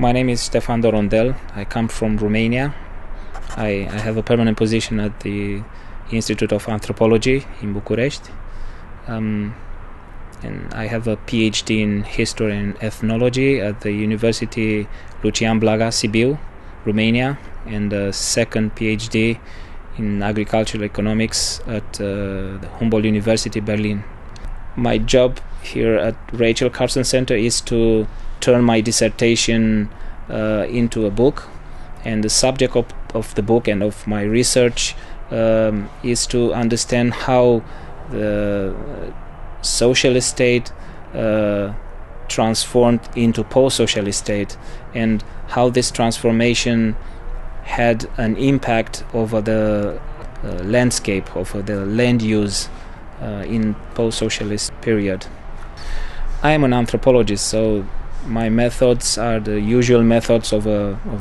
My name is Stefan Dorondel. I come from Romania. I have a permanent position at the Institute of Anthropology in Bucharest. And I have a PhD in history and ethnology at the University Lucian Blaga, Sibiu, Romania, and a second PhD in agricultural economics at the Humboldt University, Berlin. My job here at Rachel Carson Center is to turn my dissertation into a book, and the subject of the book and of my research is to understand how the socialist state transformed into post-socialist state, and how this transformation had an impact over the landscape, over the land use in post-socialist period. I am an anthropologist, so my methods are the usual methods of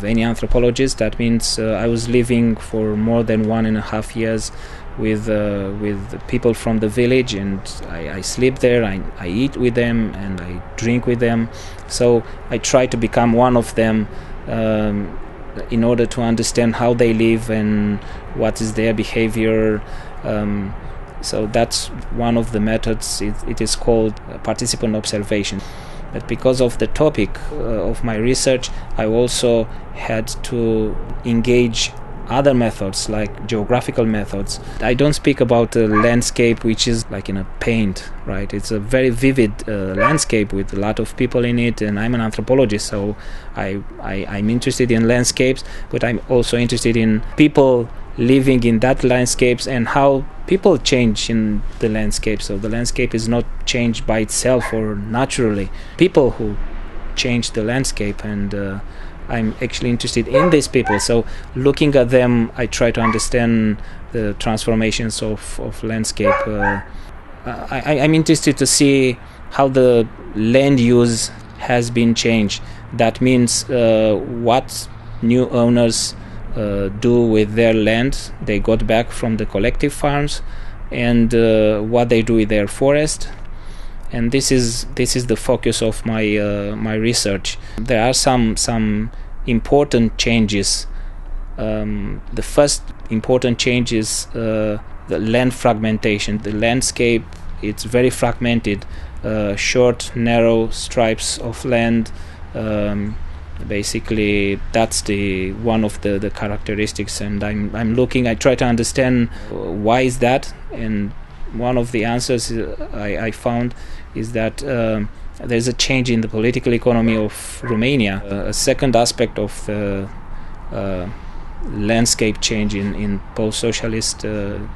any anthropologist. That means I was living for more than 1.5 years with people from the village, and I sleep there, I eat with them, and I drink with them. So I try to become one of them in order to understand how they live and what is their behavior. So that's one of the methods. It is called participant observation. But because of the topic of my research, I also had to engage other methods, like geographical methods. I don't speak about a landscape which is like in a paint, right? It's a very vivid landscape with a lot of people in it, and I'm an anthropologist, so I'm interested in landscapes, but I'm also interested in people living in that landscapes and how people change in the landscape. So the landscape is not changed by itself or naturally. People who change the landscape, and I'm actually interested in these people. So looking at them, I try to understand the transformations of landscape. I'm interested to see how the land use has been changed. That means what new owners do with their land they got back from the collective farms, and what they do with their forest. And this is the focus of my research. There are some important changes. The first important change is the land fragmentation. The landscape, it's very fragmented, short, narrow stripes of land. Basically, that's one of the characteristics, and I try to understand why is that. And one of the answers I found is that there's a change in the political economy of Romania. A second aspect of the landscape change in post-socialist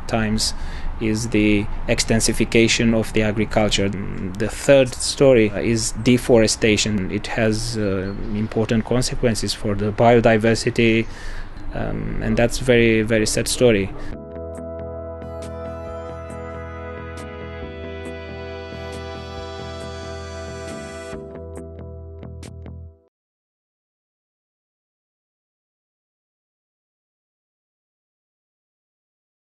times is the extensification of the agriculture. The third story is deforestation. It has important consequences for the biodiversity, and that's very, very sad story.